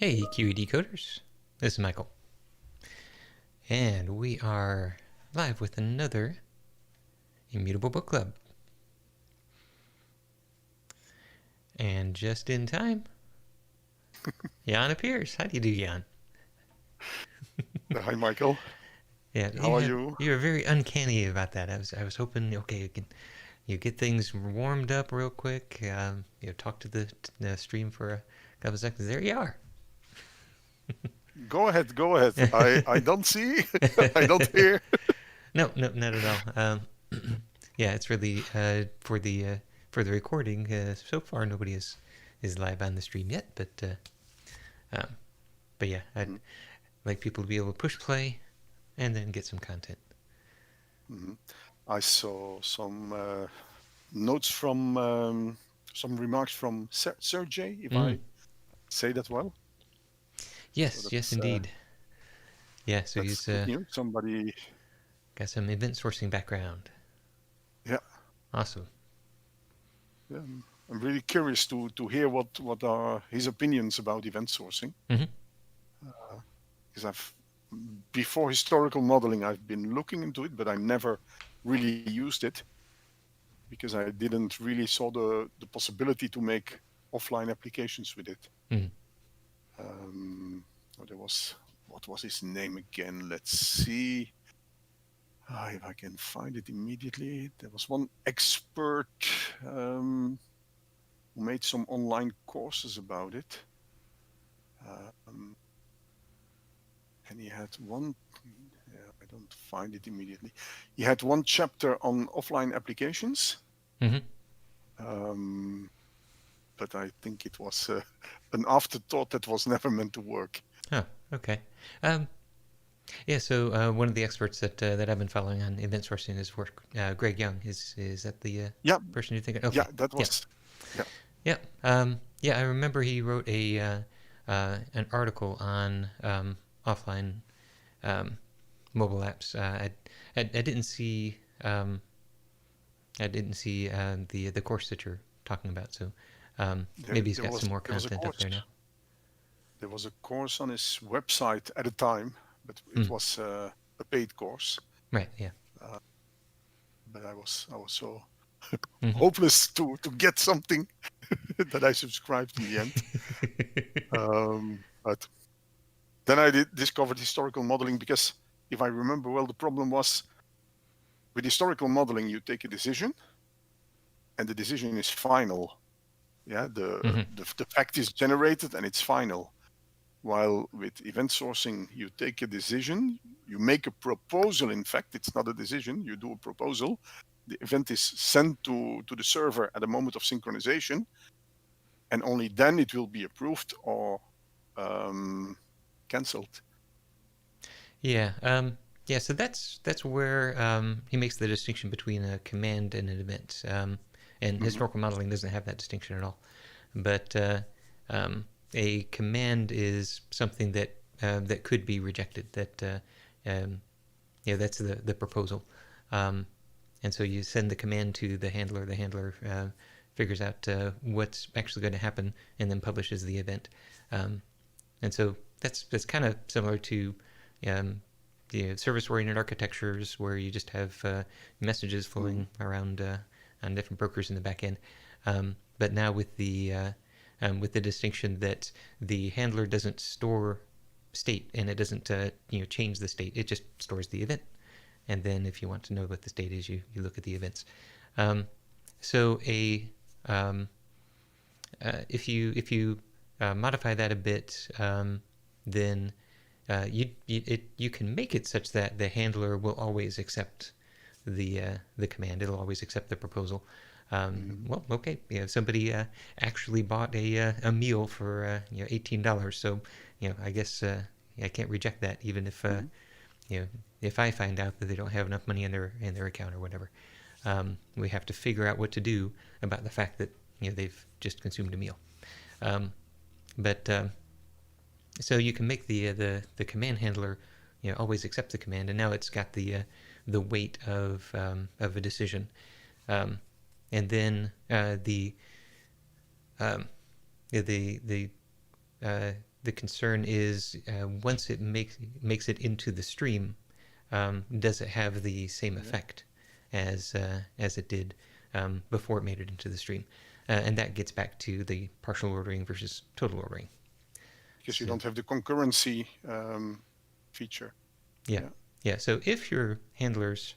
Hey, QE decoders. This is Michael. And we are live with another Immutable Book Club. And just in time, Jan appears. How do you do, Jan? Hi, Michael. Yeah, How are you? you were very uncanny about that. I was hoping, okay, you get things warmed up real quick. Talk to the stream for a couple seconds. There you are. Go ahead, go ahead. I don't see, I don't hear. No, not at all. Yeah, it's really for the recording. So far, nobody is live on the stream yet, um, but yeah, I'd Mhm, like people to be able to push play and then get some content. mhm. I saw some notes from some remarks from Sergey, if Mm. I say that well. So Yes, indeed. Yeah, so that's he's good news. Somebody, got some event sourcing background. yeah, Awesome. yeah. I'm really curious to hear what are his opinions about event sourcing. Mm-hmm. Because I've before historical modeling, I've been looking into it, but I never really used it because I didn't really saw the possibility to make offline applications with it. Mm-hmm. Oh, there was, what was his name again? Let's see if I can find it immediately. There was one expert um, who made some online courses about it. Um, and he had one, yeah, I don't find it immediately. He had one chapter on offline applications. Mm-hmm. Um, but I think it was an afterthought that was never meant to work. Oh, okay. Um, yeah, so one of the experts that I've been following on event sourcing is work. Greg Young is that the Yeah, person you're thinking? yeah, Okay. that Yeah. was, yeah. Yeah, yeah. I remember he wrote an article on offline um, mobile apps. I didn't see the course that you're talking about. So There, maybe he's there got was some more there was a content up course. there now. There was a course on his website at the time, but it Mm, was a paid course. right. Yeah. Uh, but I was so Mm-hmm. hopeless to get something that I subscribed in the end. But then I discovered historical modeling because if I remember well, the problem was with historical modeling, you take a decision and the decision is final. Yeah, Mm-hmm. the fact is generated and it's final. While with event sourcing, you take a decision, you make a proposal. In fact, it's not a decision, you do a proposal. The event is sent to the server at a moment of synchronization, and only then it will be approved or cancelled. Yeah. Yeah. So that's where he makes the distinction between a command and an event. And Mm-hmm. historical modeling doesn't have that distinction at all. But um, a command is something that could be rejected. That's the proposal. Um, and so you send the command to the handler. The handler figures out what's actually going to happen and then publishes the event. Um, and so that's kind of similar to um, service-oriented architectures where you just have messages Mm-hmm. flowing around on different brokers in the back end. But now with the distinction that the handler doesn't store state and it doesn't change the state. It just stores the event, and then if you want to know what the state is, you look at the events. Um, so a if you modify that a bit, then you can make it such that the handler will always accept the command. It'll always accept the proposal. Mm-hmm. Well, okay, somebody actually bought a meal for $18, so I guess I can't reject that, even if Mm-hmm. you know if I find out that they don't have enough money in their account or whatever. We have to figure out what to do about the fact that they've just consumed a meal. Um, but So you can make the command handler always accept the command, and now it's got the weight of a decision, um, and then the um, the the concern is once it makes it into the stream, does it have the same effect as it did before it made it into the stream? And that gets back to the partial ordering versus total ordering. Because you don't have the concurrency feature. Yeah. So if your handlers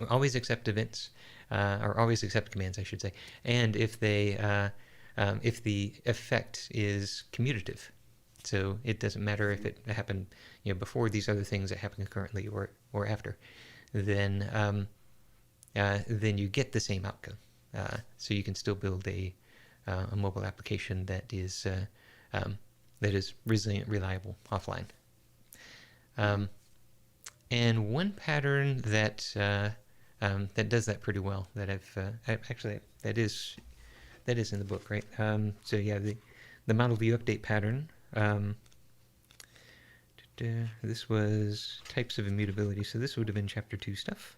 always accept events, or always accept commands, I should say, and if they if the effect is commutative, so it doesn't matter if it happened before these other things that happen concurrently or after, then you get the same outcome. So you can still build a mobile application that is resilient, reliable offline. And one pattern that does that pretty well, that actually that is in the book, right? So yeah, the model view update pattern. This was types of immutability, so this would have been chapter 2 stuff.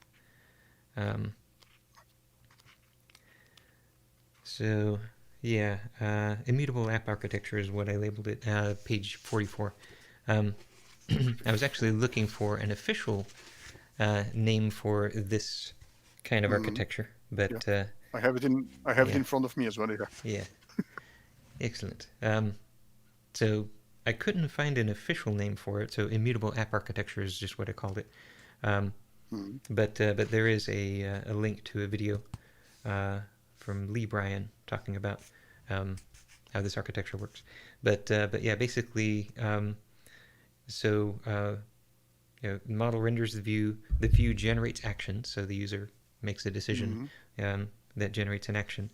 So yeah, immutable app architecture is what I labeled it, page 44. I was actually looking for an official name for this kind of architecture, but I have it in front of me as well. Yeah, excellent. So I couldn't find an official name for it. So immutable app architecture is just what I called it. But there is a link to a video from Lee Bryan talking about how this architecture works. But yeah, basically, model renders the view. The view generates action, so the user makes a decision that generates an action,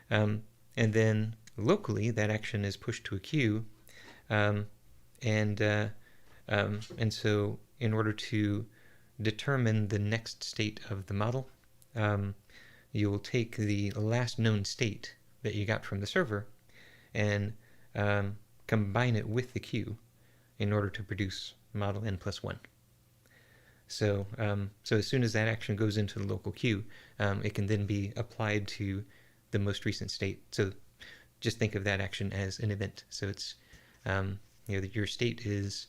and then locally that action is pushed to a queue, and so in order to determine the next state of the model, you will take the last known state that you got from the server and combine it with the queue in order to produce model n+1. So as soon as that action goes into the local queue, it can then be applied to the most recent state. So just think of that action as an event. So it's your state is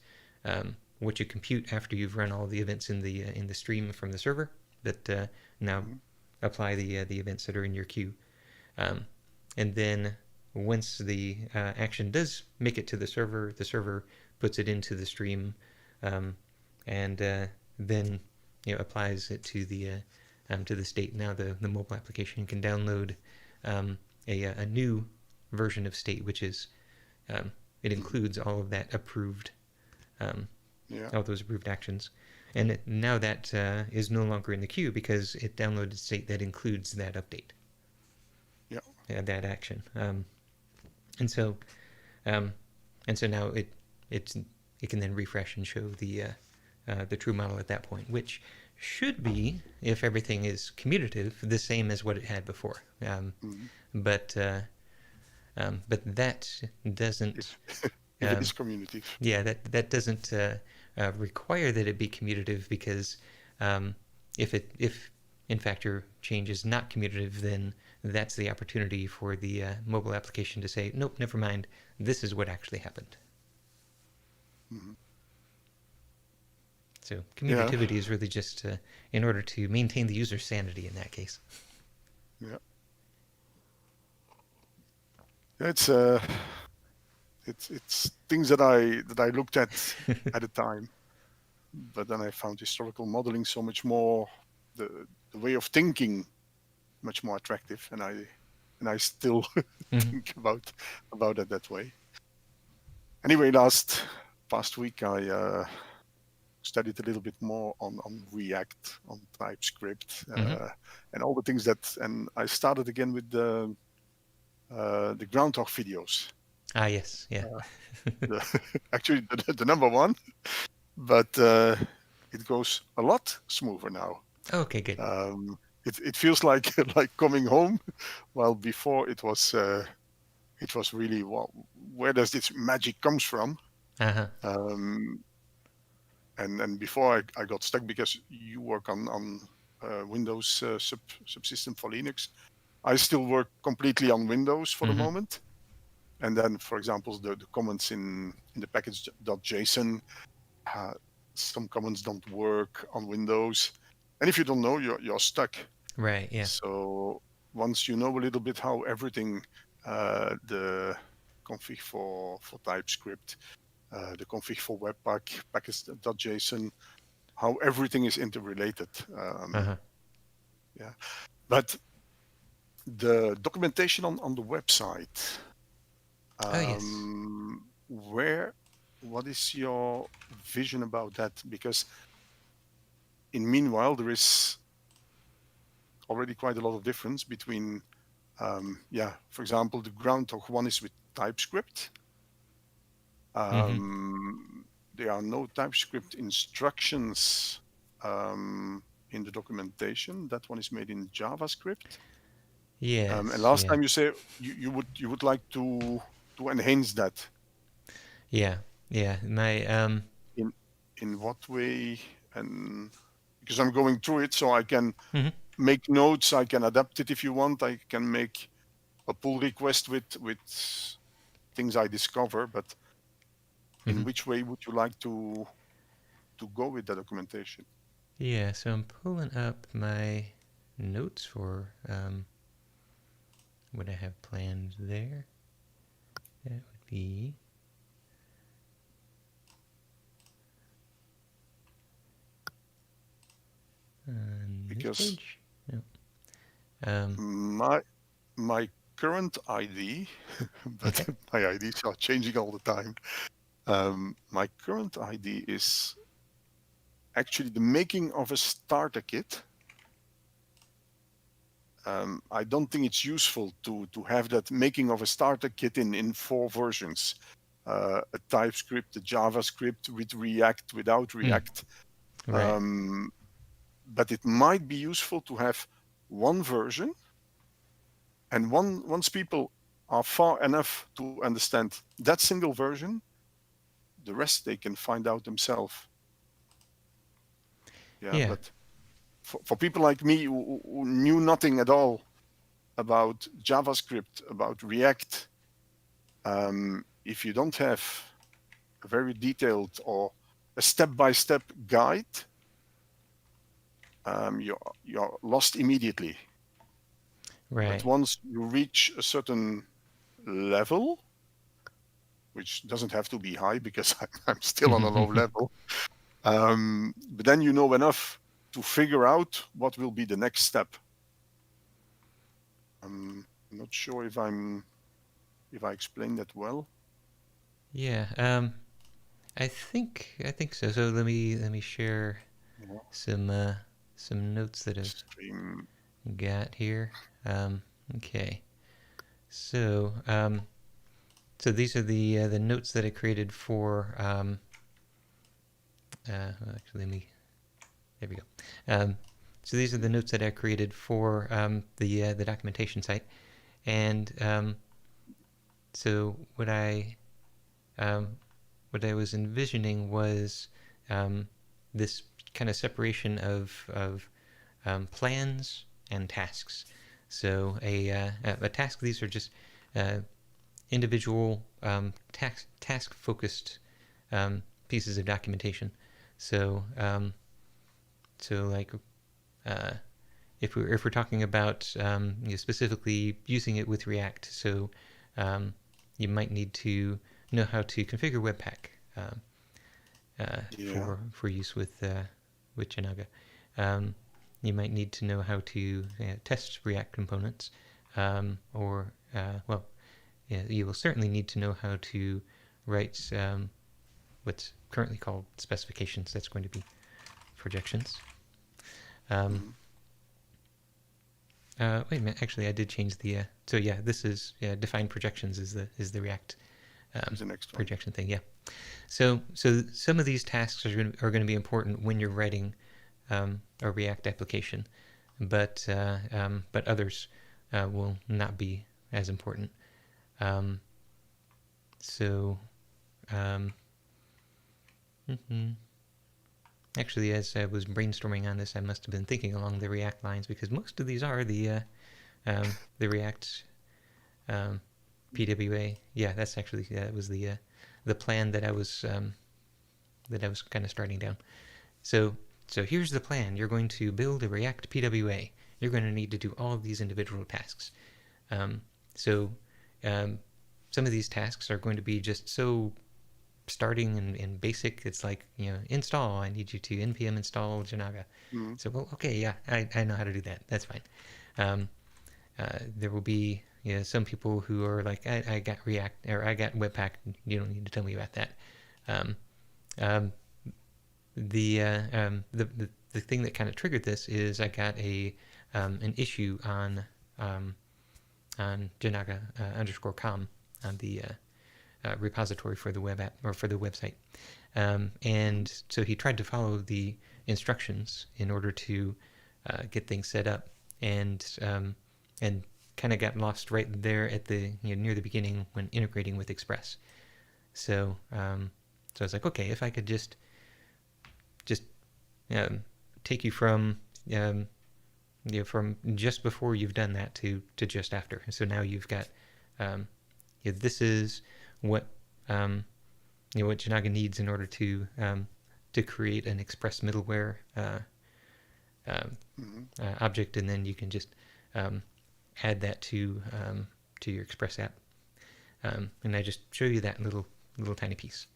what you compute after you've run all the events in the stream from the server. That now apply the events that are in your queue, and then once the action does make it to the server puts it into the stream, and then applies it to the state. Now the mobile application can download a new version of state, which is it includes all of that approved, all those approved actions, and now that is no longer in the queue because it downloaded state that includes that update. That action, and so now it can then refresh and show the true model at that point, which should be, if everything is commutative, the same as what it had before. But that doesn't. If it is commutative. Yeah, that doesn't require that it be commutative, because if in fact your change is not commutative, then that's the opportunity for the mobile application to say, nope, never mind, this is what actually happened. So commutativity is really just in order to maintain the user's sanity in that case. It's things that I looked at the time, but then I found historical modeling so much more, the way of thinking much more attractive, and I still think about it that way. Anyway, past week I studied a little bit more on React, on Typescript, and all the things and I started again with the groundhog videos. Yes, yeah. Actually, the number one, but it goes a lot smoother now. Okay, good. It feels like coming home, while before it was really, well, where does this magic comes from? And before I got stuck, because you work on Windows subsystem for Linux. I still work completely on Windows for the moment, and then, for example, the comments in the package.json, some comments don't work on Windows, and if you don't know, you're stuck. Right. Yeah. So once you know a little bit how everything, the config for TypeScript, the config for Webpack, package.json, how everything is interrelated. Uh-huh. Yeah, but the documentation on the website, Oh, yes. what is your vision about that? Because in meanwhile, there is already quite a lot of difference between, for example, the Groundhog one is with TypeScript. There are no TypeScript instructions in the documentation. That one is made in JavaScript. And Yes. last Yeah. time you say you would like to enhance that. Yeah. Yeah. My In what way? And because I'm going through it, so I can mhm. make notes. I can adapt it if you want. I can make a pull request with things I discover. But in which way would you like to go with the documentation? Yeah, so I'm pulling up my notes for what I have planned there. That would be on this Because page. No. my current ID, but Okay. my IDs are changing all the time. My current ID is actually the making of a starter kit. I don't think it's useful to have that making of a starter kit in 4 versions. A TypeScript, a JavaScript with React, without React. Right. But it might be useful to have one version, and once people are far enough to understand that single version, the rest they can find out themselves. Yeah, Yeah. but for people like me who knew nothing at all about JavaScript, about React, if you don't have a very detailed or a step-by-step guide, you're lost immediately. But Right. once you reach a certain level, which doesn't have to be high because I'm still on a low level, but then you know enough to figure out what will be the next step. I'm not sure if I explained that well. Yeah. I think so. So let me share some notes that I've Stream. got here. Okay. So so these are the notes that I created for actually let me there we go. So these are the notes that I created for the documentation site, and so what I was envisioning was this kind of separation of plans and tasks. So a task, these are just individual task focused pieces of documentation. So so like if we're talking about specifically using it with React, so you might need to know how to configure Webpack for use with Janaga. You might need to know how to test React components, or you will certainly need to know how to write what's currently called specifications. That's going to be projections. Wait a minute. Actually, I did change the. So yeah, this is define projections is the React the next one. projection thing. Yeah. So some of these tasks are going to be important when you're writing a React application, but others will not be as important. Actually, as I was brainstorming on this, I must have been thinking along the React lines, because most of these are the React PWA. Yeah, that's actually that was the plan that I was kind of starting down. So here's the plan. You're going to build a React PWA. You're going to need to do all of these individual tasks. Um, so um, some of these tasks are going to be just so starting and basic. It's like, install. I need you to npm install Janaga. Mm. So, well, okay, yeah, I know how to do that. That's fine. Um, there will be some people who are like, I got React or I got Webpack. You don't need to tell me about that. Um, um, the thing that kind of triggered this is I got an issue on Janaga _com on the repository for the web app or for the website, and so he tried to follow the instructions in order to get things set up, and kind of got lost right there at the near the beginning when integrating with Express. So I was like, okay, if I could just take you from from just before you've done that to just after. So now you've got this is what what Janaga needs in order to create an Express middleware object, and then you can just add that to your Express app. And I just show you that little tiny piece.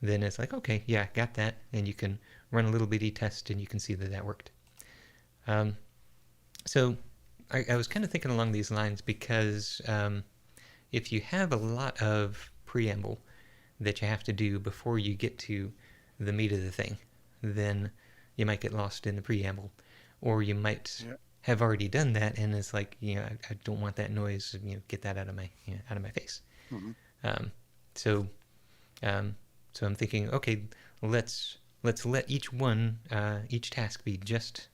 Then it's like, okay, yeah, got that, and you can run a little bitty test, and you can see that worked. So I was kind of thinking along these lines because if you have a lot of preamble that you have to do before you get to the meat of the thing, then you might get lost in the preamble, or you might have already done that, and it's like, I don't want that noise. Get that out of my face. Mm-hmm. So I'm thinking, okay, let's let each task be just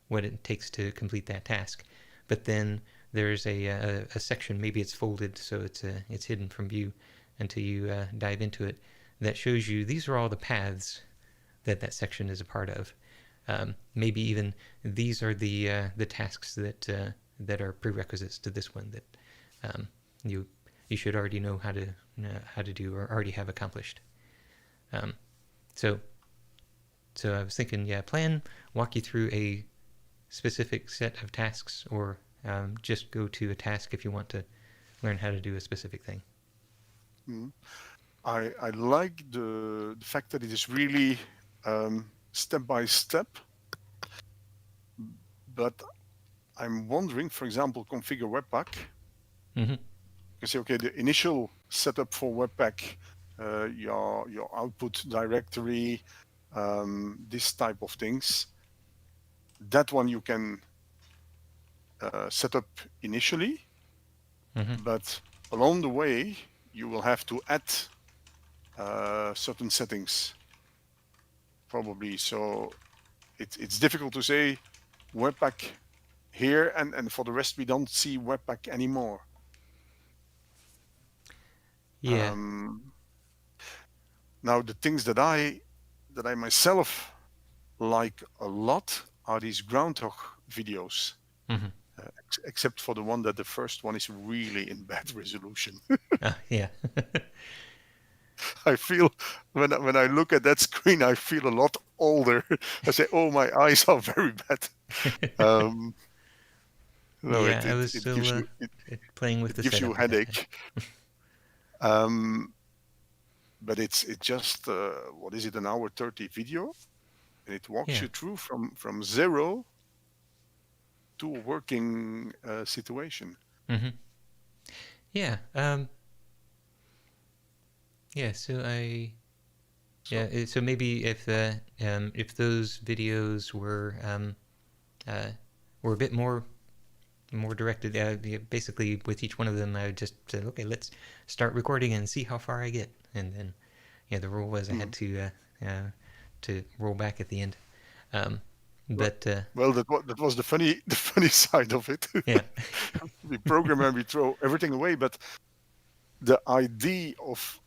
what it takes to complete that task. But then there's a section, maybe it's folded so it's hidden from view until you dive into it, that shows you these are all the paths that section is a part of. Maybe even these are the tasks that are prerequisites to this one that you should already know how to do or already have accomplished. So I was thinking, plan, walk you through a specific set of tasks, or just go to a task if you want to learn how to do a specific thing. Mm-hmm. I like the fact that it is really step by step, but I'm wondering, for example, configure Webpack. Mm-hmm. You say, okay, the initial setup for Webpack, your output directory, this type of things. That one you can set up initially, but along the way you will have to add certain settings, probably. So it's difficult to say Webpack here, and for the rest we don't see Webpack anymore. Yeah. Now the things that I myself like a lot are these groundhog videos. Except for the one that the first one is really in bad resolution. Yeah. I feel when I look at that screen, I feel a lot older. I say, "Oh, my eyes are very bad." No, Yeah, I was it still gives you playing with it the gives you setup a at that headache. But it's just what is it, an hour 30 video, and it walks you through from zero to a working situation. Yeah. Yeah. So maybe if those videos were a bit more directed, basically with each one of them, I would just say, okay, let's start recording and see how far I get, and then the rule was I had to roll back at the end. But well, that was the funny side of it. Yeah. We program and we throw everything away, but the idea of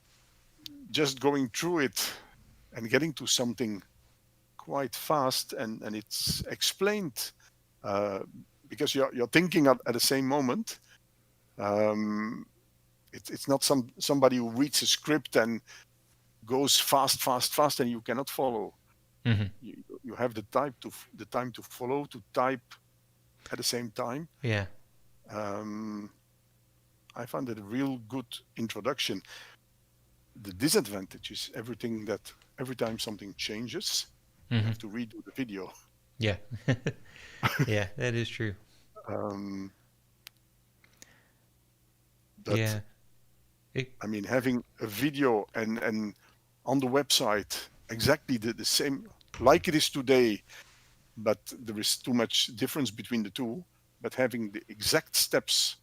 just going through it and getting to something quite fast, and it's explained because you're thinking at the same moment. It's not somebody who reads a script and goes fast, and you cannot follow. Mm-hmm. You have the time to follow, to type at the same time. Yeah. Um, I found it a real good introduction. The disadvantage is every time something changes, you Mm-hmm. have to redo the video. Yeah. Yeah, that is true. Um, but Yeah. It, I mean, having a video and on the website exactly the same like it is today, but there is too much difference between the two. But having the exact steps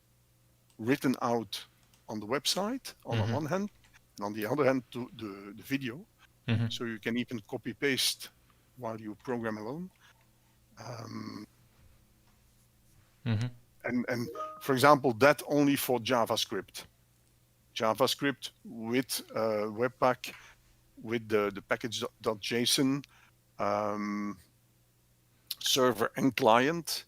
written out on the website on mm-hmm. one hand, and on the other hand, to the video, Mm-hmm. so you can even copy paste while you program alone. Um, Mm-hmm. and for example, that only for JavaScript. JavaScript with Webpack with the package.json um, server and client.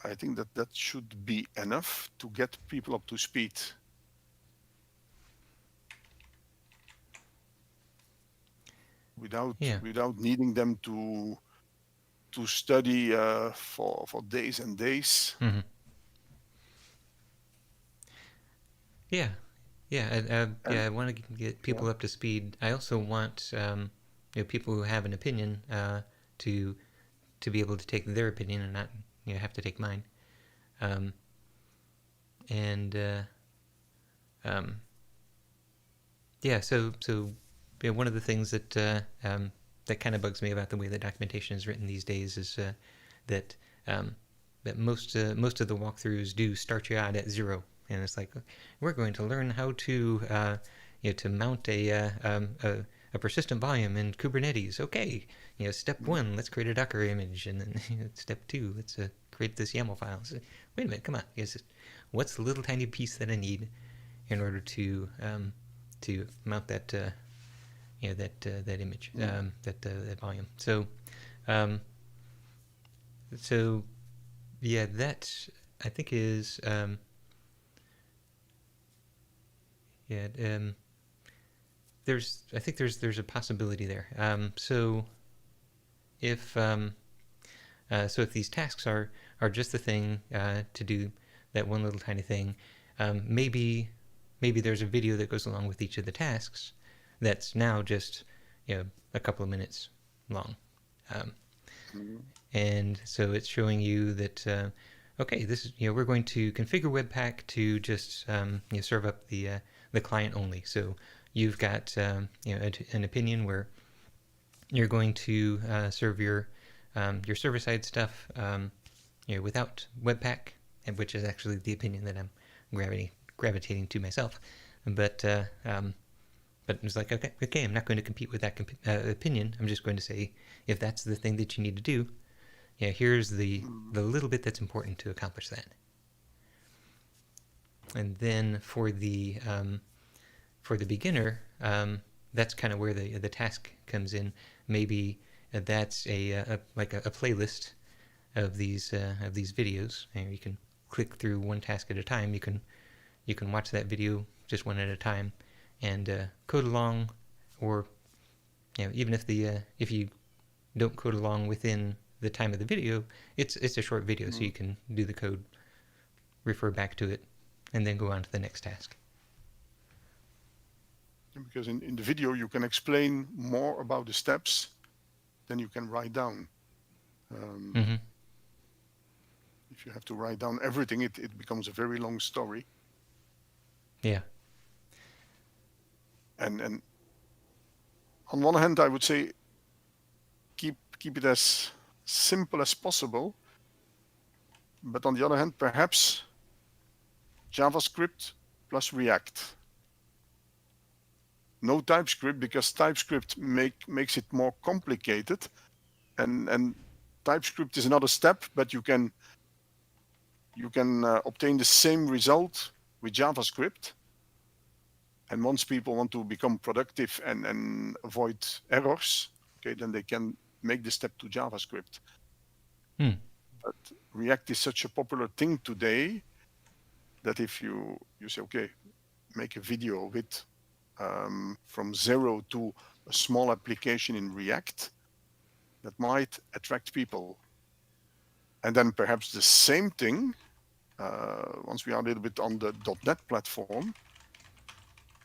I think that should be enough to get people up to speed Yeah. without needing them to study for days and days. Mm-hmm. Yeah. Yeah. And Yeah. I want to get yeah, people up to speed. I also want people who have an opinion to to be able to take their opinion and not have to take mine. Um, and um, yeah, so one of the things that kind of bugs me about the way that documentation is written these days is that um, that most of the walkthroughs do start you out at 0, and it's like we're going to learn how to to mount a persistent volume in Kubernetes. Okay, step mhm, 1, let's create a Docker image, and then step 2, let's create this YAML file. So, wait a minute, come on, what's the little tiny piece that I need in order to mount that that image, mhm. that volume. Um, so yeah, that I think is yeah. I think there's a possibility there. So if so if these tasks are just the thing to do that one little tiny thing, maybe there's a video that goes along with each of the tasks that's now just a couple of minutes long. Um, Mhm. and so it's showing you that okay, this is we're going to configure Webpack to just serve up the client only. So you've got an opinion where you're going to serve your server side stuff without Webpack, which is actually the opinion that I'm gravitating to myself. But it's like okay, I'm not going to compete with that opinion. I'm just going to say if that's the thing that you need to do, here's the Mhm. little bit that's important to accomplish that. And then for the beginner, that's kind of where the task comes in. Maybe that's like a playlist of these videos, and you can click through one task at a time. You can watch that video just one at a time, and code along, or even if you don't code along within the time of the video, it's a short video, so you Mhm. can do the code, refer back to it, and then go on to the next task. Because in the video you can explain more about the steps than you can write down. Um, Mm-hmm. if you have to write down everything, it becomes a very long story. Yeah. And on one hand, I would say keep it as simple as possible. But on the other hand, perhaps JavaScript plus React. No TypeScript, because TypeScript makes it more complicated, and TypeScript is another step, but you can obtain the same result with JavaScript. And once people want to become productive and avoid errors, okay, then they can make the step to JavaScript. Hmm. But React is such a popular thing today that if you say, okay, make a video with from 0 to a small application in React, that might attract people. And then perhaps the same thing, once we are a little bit on the .NET platform,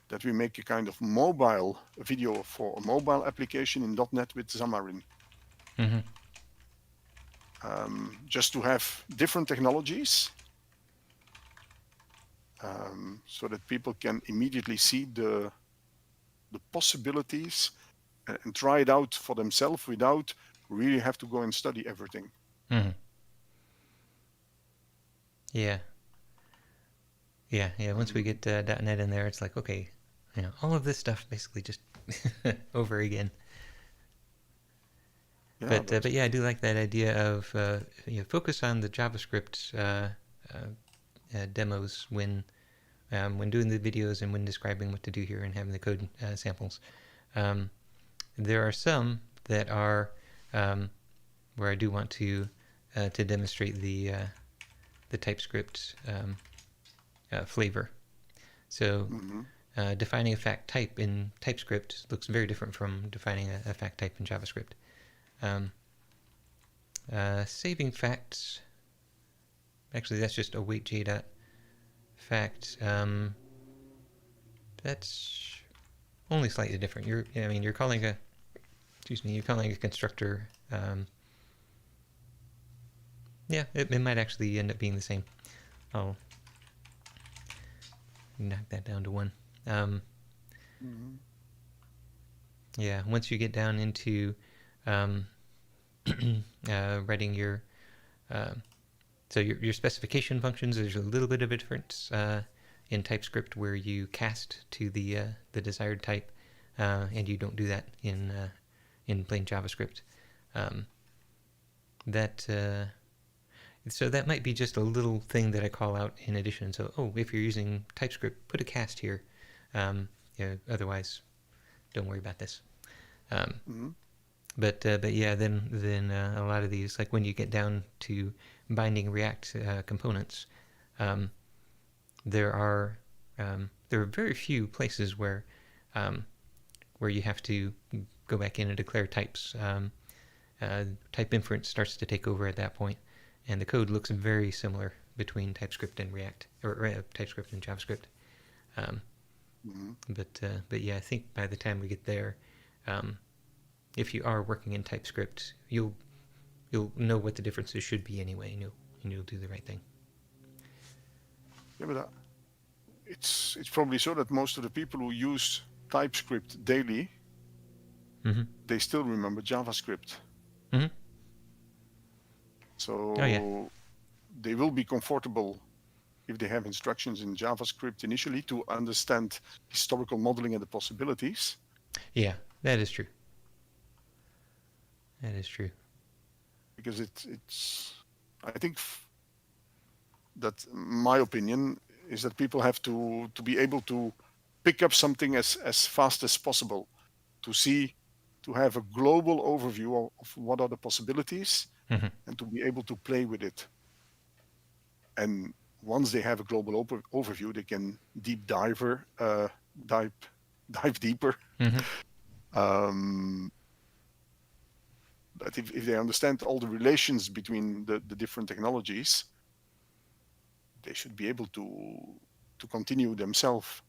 that we make a kind of mobile video for a mobile application in .NET with Xamarin. Mm-hmm. Just to have different technologies, so that people can immediately see the possibilities and try it out for themselves without really have to go and study everything. Mm-hmm. Yeah. Once we get .NET in there, it's like, okay, all of this stuff basically just over again. Yeah, But yeah, I do like that idea of focus on the JavaScript demos when doing the videos and when describing what to do here and having the code samples. There are some that are where I do want to demonstrate the TypeScript flavor. So defining a fact type in TypeScript looks very different from defining a fact type in JavaScript. Saving facts, actually that's just await j.fact. That's only slightly different. You're calling a constructor. It might actually end up being the same. I'll knock that down to 1. Yeah, once you get down into writing your specification functions, there's a little bit of a difference in TypeScript where you cast to the desired type, and you don't do that in plain JavaScript. So that might be just a little thing that I call out in addition. So, if you're using TypeScript, put a cast here. Otherwise, don't worry about this. But yeah, then a lot of these, like when you get down to binding React components, there are very few places where you have to go back in and declare types. Type inference starts to take over at that point, and the code looks very similar between TypeScript and React, or TypeScript and JavaScript. But yeah, I think by the time we get there, if you are working in TypeScript, you'll know what the differences should be anyway, and you'll do the right thing. Yeah, but it's probably so that most of the people who use TypeScript daily, they still remember JavaScript. So they will be comfortable if they have instructions in JavaScript initially to understand historical modeling and the possibilities. Yeah, that is true. That is true. Because it's I think that my opinion is that people have to be able to pick up something as fast as possible, to have a global overview of what are the possibilities, and to be able to play with it. And once they have a global overview, they can dive deeper. But if they understand all the relations between the different technologies, they should be able to continue themselves.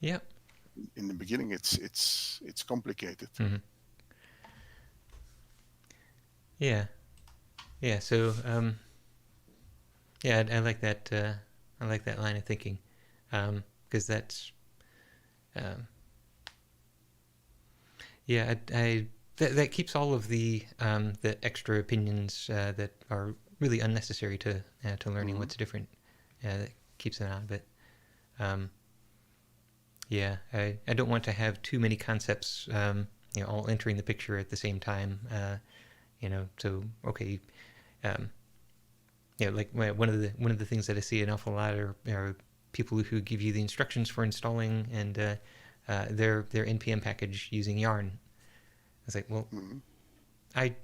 Yep. In the beginning, it's complicated. Yeah. So yeah, I like that. I like that line of thinking, because that's that keeps all of the extra opinions that are really unnecessary to learning what's different. That keeps it out of it. Yeah, I don't want to have too many concepts, all entering the picture at the same time. So okay, like one of the things that I see an awful lot are people who give you the instructions for installing and their npm package using Yarn. I was like, well, I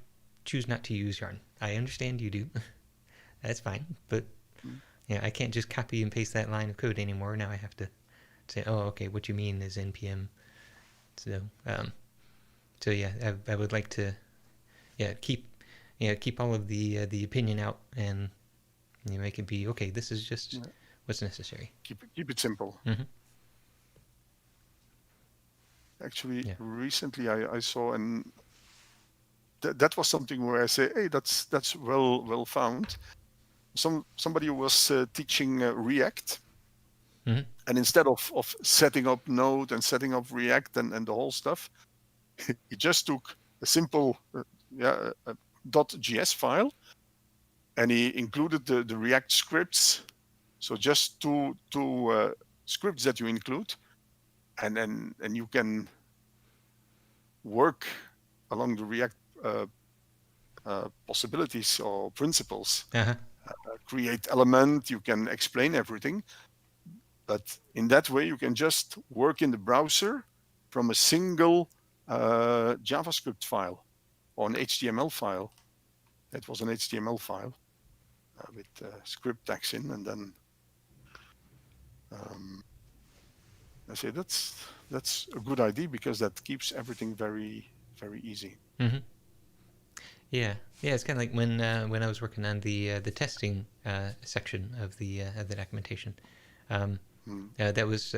choose not to use yarn. I understand you do. That's fine, but yeah, I can't just copy and paste that line of code anymore. Now I have to say, oh, okay, what you mean is npm. So, so yeah, I would like to, keep all of the opinion out and make it be okay. This is just what's necessary. Keep it simple. Mm-hmm. Actually, recently I saw that was something where I say, hey, that's well found. Somebody was teaching React, and instead of setting up Node and setting up React and the whole stuff, he just took a simple .js file, and he included the React scripts. So just two scripts that you include, and you can work along the React possibilities or principles. Create element, you can explain everything, but in that way you can just work in the browser from a single JavaScript file or an HTML file. It was an HTML file with script tags in, and then I say that's a good idea because that keeps everything very, very easy. Mm-hmm. Yeah, it's kind of like when I was working on the testing section of the documentation. That was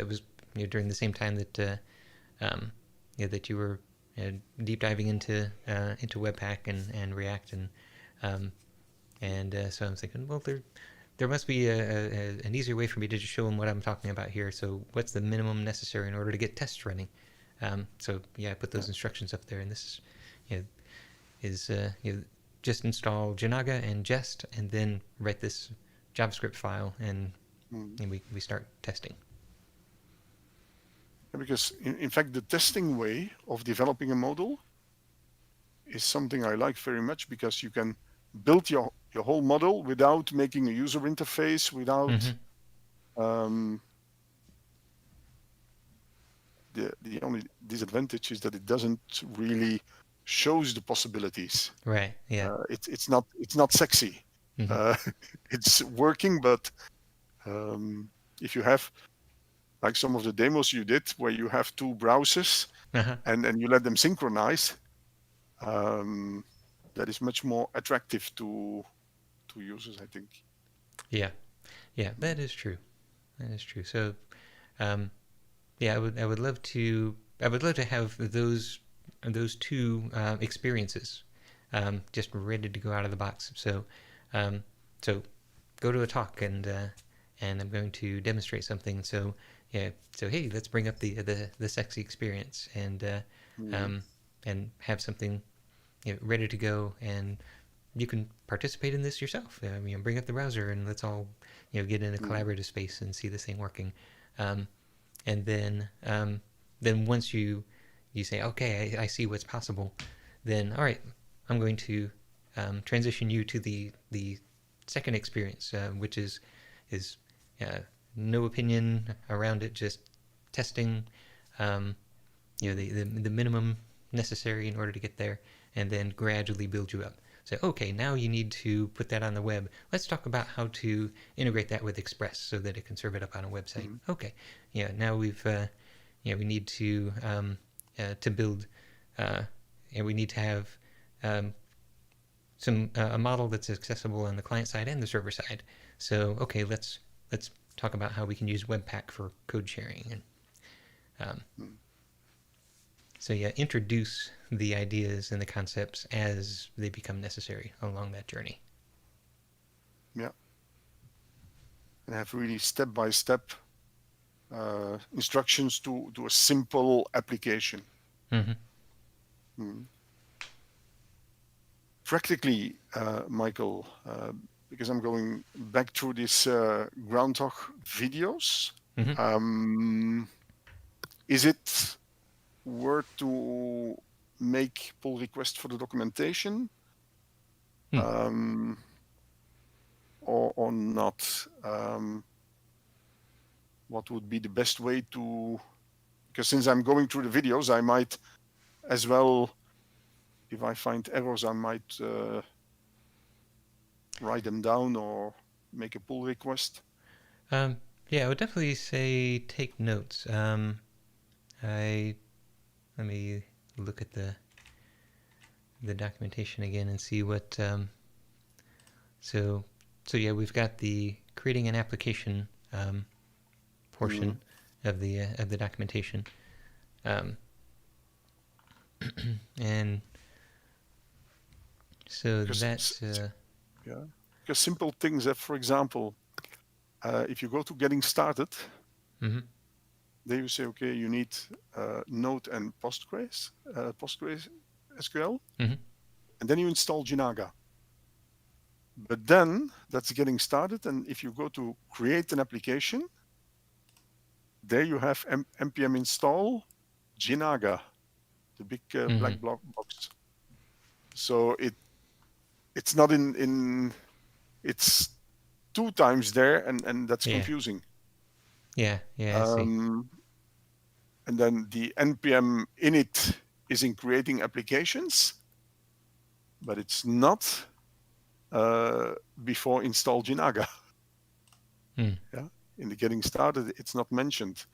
during the same time that that you were deep diving into Webpack and React, and so I'm thinking, well, there must be an easier way for me to just show them what I'm talking about here. So what's the minimum necessary in order to get tests running? So I put those instructions up there, and this is just install Janaga and Jest, and then write this JavaScript file, and we start testing. Because in fact, the testing way of developing a model is something I like very much, because you can build your whole model without making a user interface, without the only disadvantage is that it doesn't really shows the possibilities. Right. Yeah. It's not sexy. It's working, but if you have like some of the demos you did where you have two browsers and you let them synchronize, that is much more attractive to users, I think. Yeah, that is true. So, I would love to have those two experiences just ready to go out of the box. So, go to a talk and I'm going to demonstrate something. So hey, let's bring up the sexy experience and have something ready to go, and you can participate in this yourself. Bring up the browser and let's all get in a collaborative space and see this thing working. And then once you say, okay, I see what's possible, then all right, I'm going to transition you to the second experience, which is no opinion around it, just testing the minimum necessary in order to get there, and then gradually build you up. So, okay, now you need to put that on the web. Let's talk about how to integrate that with Express so that it can serve it up on a website. Okay, now we've we need to build, and we need to have a model that's accessible on the client side and the server side. So, okay, let's talk about how we can use Webpack for code sharing, and so introduce the ideas and the concepts as they become necessary along that journey. Yeah, and have really step-by-step instructions to a simple application. Practically, Michael, because I'm going back through these Groundhog videos, is it worth to make pull request for the documentation or not? What would be the best way to, because since I'm going through the videos, I might as well if I find errors, I might write them down or make a pull request. Yeah, I would definitely say take notes. Let me look at the documentation again and see what. So yeah, we've got the creating an application portion of the documentation, and so that's yeah, because simple things that, for example, if you go to getting started, mm-hmm. there you say, okay, you need Node and Postgres SQL, Mm-hmm. and then you install Jinaga. But then that's getting started, and if you go to create an application, there you have npm install Jinaga, the big black box. So it's not in it's 2 times there, and that's confusing. Yeah, I see. And then the npm init is in creating applications, but it's not before install Jinaga. Yeah, in the getting started, it's not mentioned.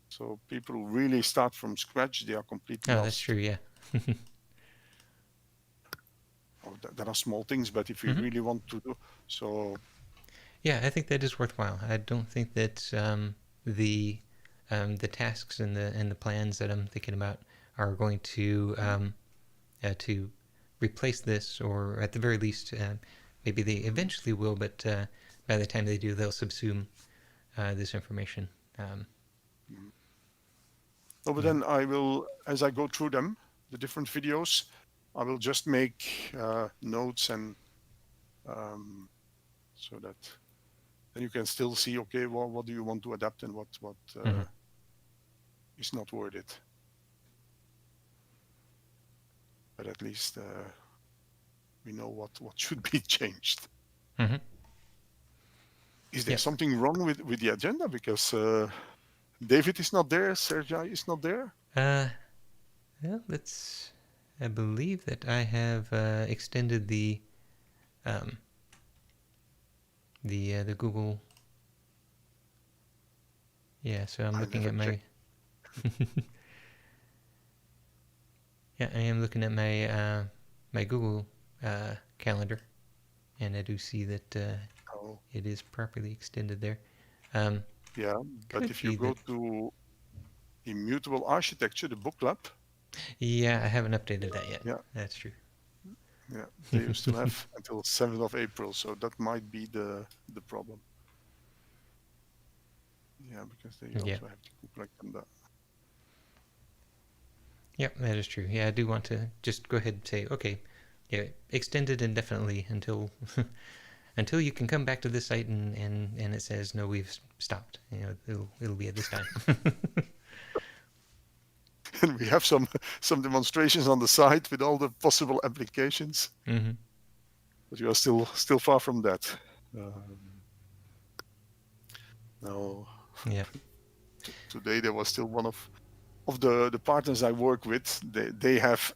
So people who really start from scratch, they are completely lost. That's true. Yeah. There are small things, but if we really want to do so. Yeah, I think that is worthwhile. I don't think that the tasks and the plans that I'm thinking about are going to replace this, or at the very least, maybe they eventually will. But by the time they do, they'll subsume this information. But then I will, as I go through them, the different videos, I will just make notes, and so that then you can still see, okay, well, what do you want to adapt and what is not worth it. But at least we know what should be changed. Is there something wrong with the agenda? Because David is not there, Sergei is not there. Well, I believe that I have extended the Google. Yeah, so I'm looking at my. Yeah, I am looking at my my Google calendar, and I do see that it is properly extended there. Yeah, but if you go to Immutable Architecture, the book lab. Yeah, I haven't updated that yet. Yeah, that's true. Yeah, they still have until 7th of April, so that might be the problem. Yeah, because they also have to collect them that. Yep, that is true. Yeah, I do want to just go ahead and say, okay, yeah, extend it indefinitely until until you can come back to this site and it says no, we've stopped. You know, it'll be at this time. And we have some demonstrations on the site with all the possible applications. But you are still far from that. No. Yeah. Today there was still one of the partners I work with. They have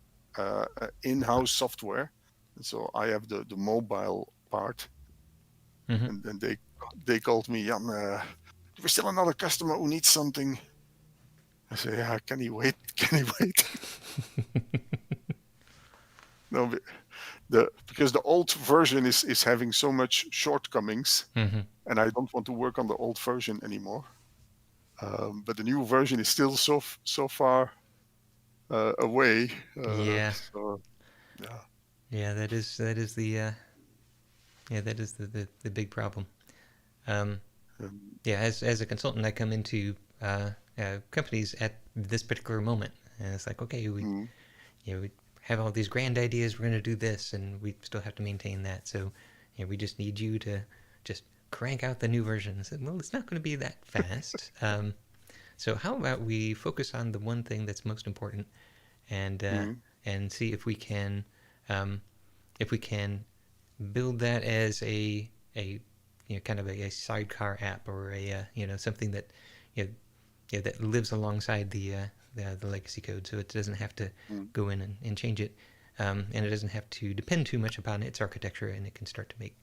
in-house software, and so I have the mobile part. And then they called me, Jan, there's still another customer who needs something. I say, yeah, can he wait? Can he wait? No, because the old version is having so much shortcomings, and I don't want to work on the old version anymore. But the new version is still so far away. So, yeah. Yeah, that is the that is the big problem. Yeah, as a consultant, I come into companies at this particular moment, and it's like, okay, we have all these grand ideas. We're going to do this, and we still have to maintain that. So, we just need you to just crank out the new version. I said, well, it's not going to be that fast. So how about we focus on the one thing that's most important, and see if we can build that as a kind of a sidecar app, or a something that that lives alongside the the legacy code, so it doesn't have to Mm. go in and change it, and it doesn't have to depend too much upon its architecture, and it can start to make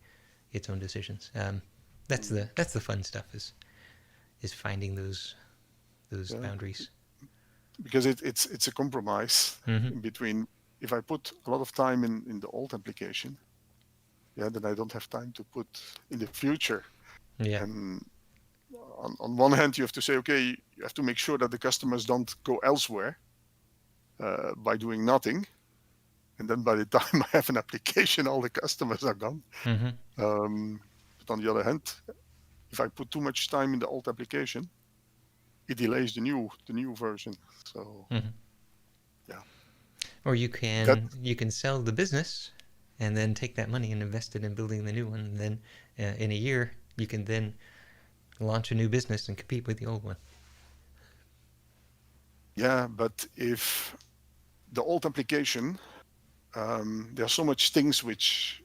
its own decisions. That's the fun stuff, is finding those boundaries. Because it's a compromise Mm-hmm. between, if I put a lot of time in the old application, then I don't have time to put in the future. Yeah. And on one hand, you have to say, okay, you have to make sure that the customers don't go elsewhere by doing nothing. And then by the time I have an application, all the customers are gone. Mm-hmm. But on the other hand, if I put too much time in the old application, it delays the new version. So Mm-hmm. yeah, Or you that can sell the business, and then take that money and invest it in building the new one. And then in a year, you can then launch a new business and compete with the old one. yeah. But if the old application, there are so much things which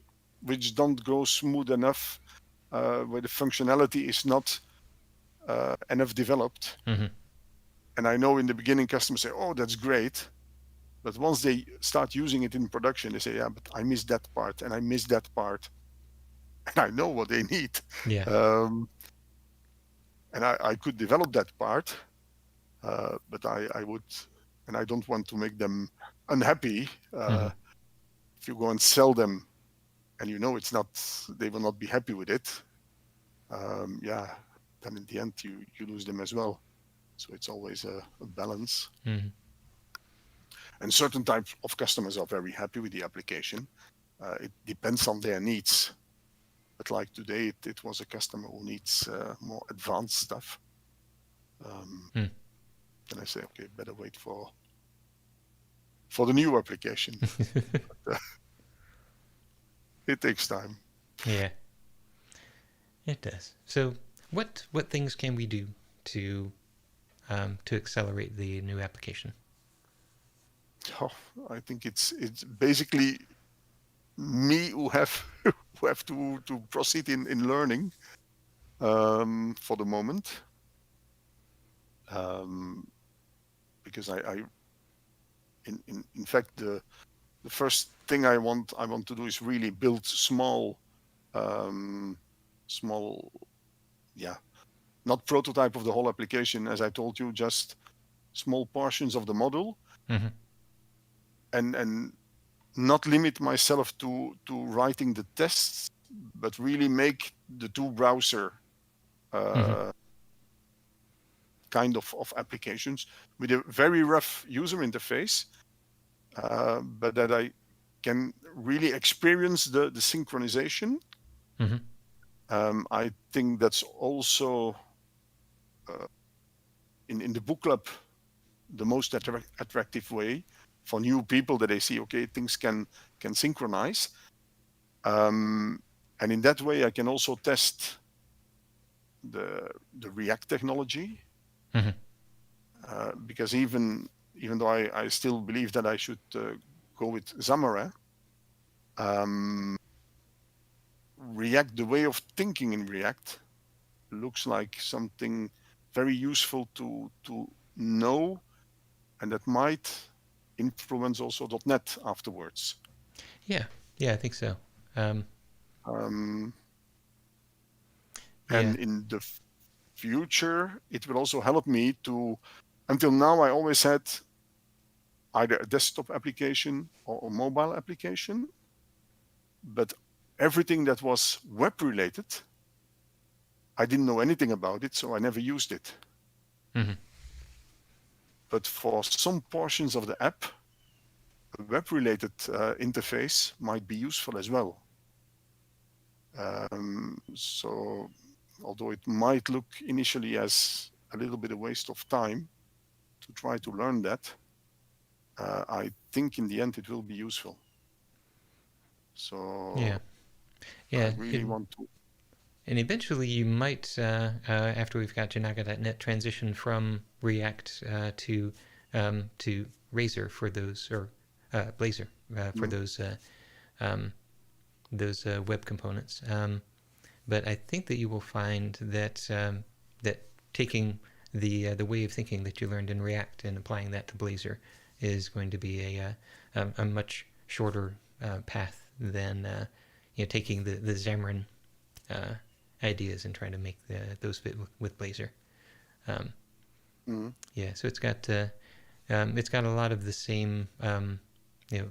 don't go smooth enough, where the functionality is not enough developed. Mm-hmm. And I know in the beginning customers say, "Oh, that's great," but once they start using it in production, they say, "Yeah, but I missed that part, and I missed that part," and I know what they need. Yeah. And I could develop that part, but I would, and I don't want to make them unhappy. Mm-hmm. If you go and sell them, and it's not, they will not be happy with it. Then in the end you lose them as well. So it's always a balance. Mm-hmm. And certain types of customers are very happy with the application. It depends on their needs. But like today, it was a customer who needs more advanced stuff. Then I say, okay, better wait for the new application. But, it takes time. Yeah, it does. So what things can we do to accelerate the new application? Oh, I think it's basically me who have to proceed in learning for the moment, because I in fact the first thing I want to do is really build small, not prototype of the whole application, as I told you, just small portions of the module, Mm-hmm. and not limit myself to writing the tests, but really make the two browser kind of applications with a very rough user interface, but that I can really experience the synchronization. Mm-hmm. I think that's also in the book club the most attractive way for new people, that they see, okay, things can synchronize, and in that way I can also test the React technology, because even though I still believe that I should go with Xamarin, React, the way of thinking in React looks like something very useful to know, and that might influence also .NET afterwards. Yeah, I think so. And in the future, it will also help me to, until now I always had either a desktop application or a mobile application, but everything that was web related, I didn't know anything about it, so I never used it. Mm-hmm. But for some portions of the app, a web-related interface might be useful as well. So although it might look initially as a little bit a waste of time to try to learn that, I think in the end it will be useful. So I really want to. And eventually you might, after we've got Janaga.net, transition from React to Razor for those, or Blazor for those web components. But I think that you will find that that taking the way of thinking that you learned in React and applying that to Blazor is going to be a much shorter path than taking the Xamarin ideas and trying to make those fit with Blazor. Yeah, so it's got a lot of the same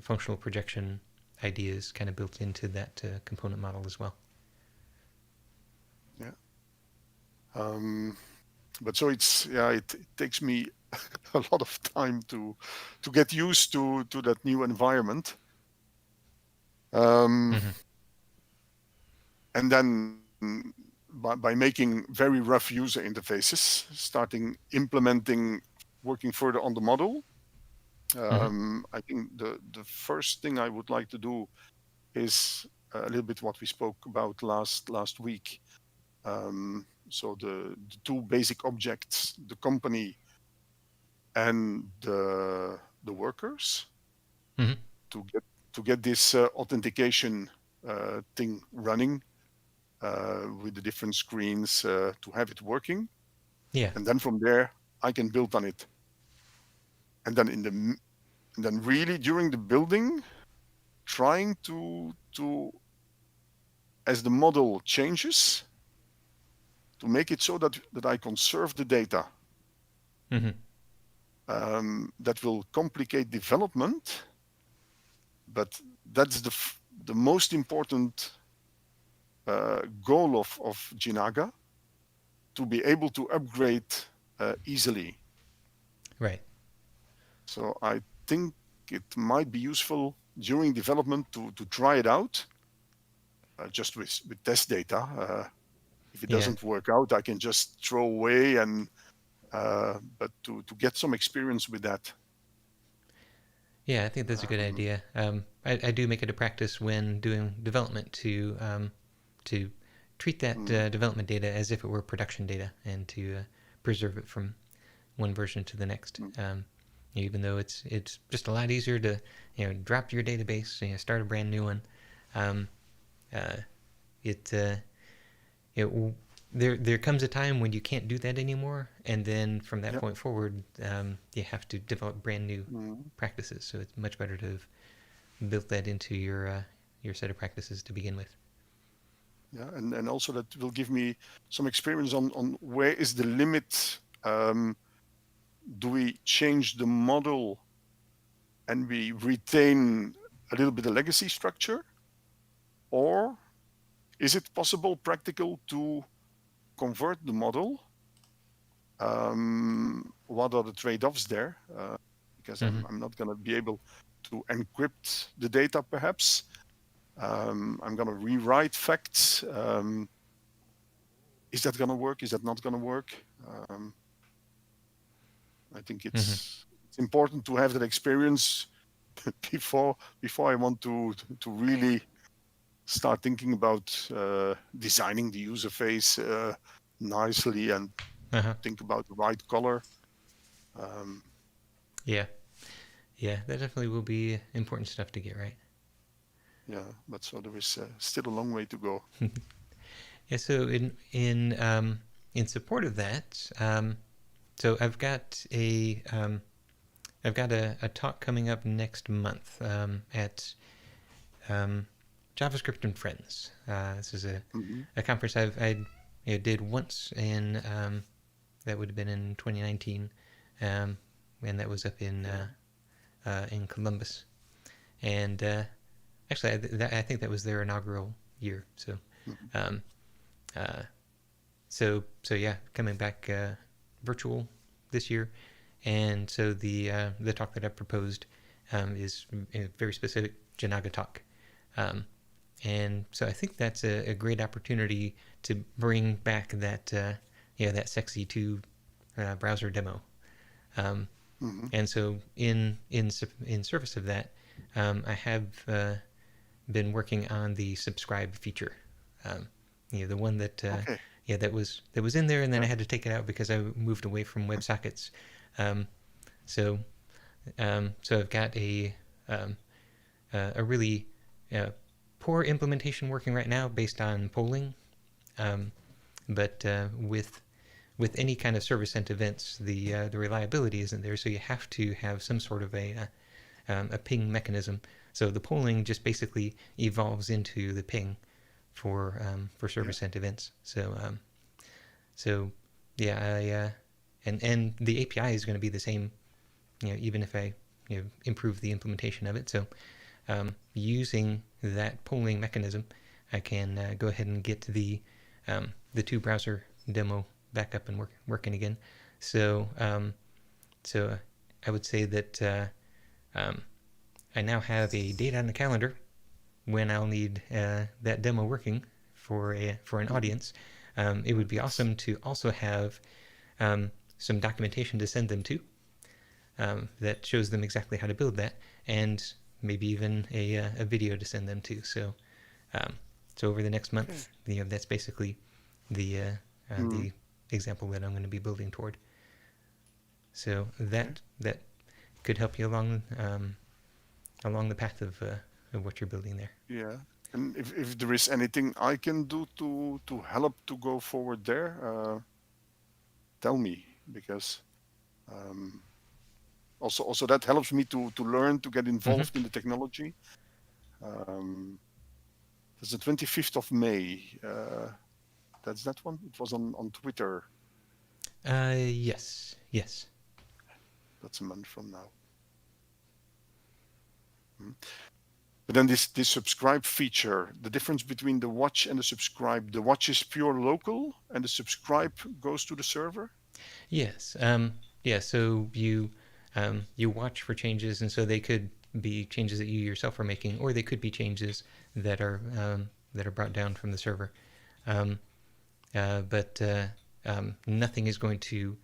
functional projection ideas kind of built into that component model as well. Yeah. But so it takes me a lot of time to get used to that new environment. And then by making very rough user interfaces, starting implementing, working further on the model, I think the first thing I would like to do is a little bit what we spoke about last week. So the two basic objects, the company and the workers, to get this authentication thing running with the different screens to have it working. Yeah. And then from there I can build on it. And then then really during the building, trying to as the model changes, to make it so that I conserve the data. That will complicate development, but that's the most important goal of Jinaga, to be able to upgrade easily. Right. So I think it might be useful during development to try it out, just with test data. If it doesn't work out, I can just throw away, and but to get some experience with that. Yeah, I think that's a good idea. I do make it a practice when doing development to treat that development data as if it were production data, and to preserve it from one version to the next. Even though it's just a lot easier to drop your database, start a brand new one. There comes a time when you can't do that anymore, and then from that point forward, you have to develop brand new practices. So it's much better to have built that into your set of practices to begin with. Yeah, and also that will give me some experience on where is the limit. Do we change the model and we retain a little bit of legacy structure, or is it possible, practical, to convert the model? What are the trade-offs there? Because I'm not going to be able to encrypt the data, perhaps. I'm going to rewrite facts. Is that going to work? Is that not going to work? I think it's important to have that experience before I want to really start thinking about designing the user face nicely, and think about the right color. Yeah, that definitely will be important stuff to get right. Yeah, but so there is still a long way to go. Yeah, so in support of that, so I've got a talk coming up next month at JavaScript and Friends. This is a conference I did once in that would have been in 2019, and that was up in Columbus. And actually, I think that was their inaugural year. So, so yeah, coming back virtual this year, and so the talk that I proposed is a very specific Jinaga talk. And so I think that's a great opportunity to bring back that that sexy 2 browser demo. And so in service of that, I have been working on the subscribe feature. The one that that was in there, and then I had to take it out because I moved away from WebSockets. So I've got a really poor implementation working right now based on polling, but with with any kind of server sent events, the reliability isn't there, so you have to have some sort of a ping mechanism. So the polling just basically evolves into the ping for server sent events. So yeah, and the API is going to be the same, even if I improve the implementation of it. So using that polling mechanism, I can go ahead and get the 2-browser demo back up and working again. So I would say that I now have a date on the calendar when I'll need that demo working for an audience. It would be awesome to also have some documentation to send them to that shows them exactly how to build that, and maybe even a video to send them to. So over the next month, that's basically the example that I'm going to be building toward. So that could help you along the path of what you're building there. Yeah. And if there is anything I can do to help to go forward there, tell me, because also that helps me to learn, to get involved in the technology. That's the 25th of May. That's that one. It was on Twitter. Yes. That's a month from now. But then this subscribe feature, the difference between the watch and the subscribe, the watch is pure local and the subscribe goes to the server? Yes. So you watch for changes, and so they could be changes that you yourself are making, or they could be changes that are brought down from the server. But nothing is going to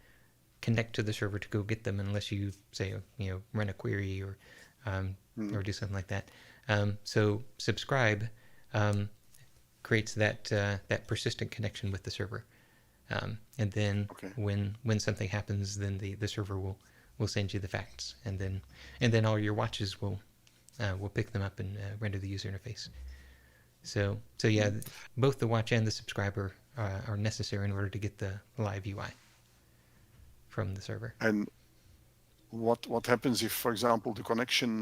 connect to the server to go get them unless you say run a query or do something like that. So subscribe creates that persistent connection with the server, and then when something happens, then the server will send you the facts, and then all your watches will pick them up and render the user interface. So yeah, both the watch and the subscriber are necessary in order to get the live UI from the server. And what happens if, for example, the connection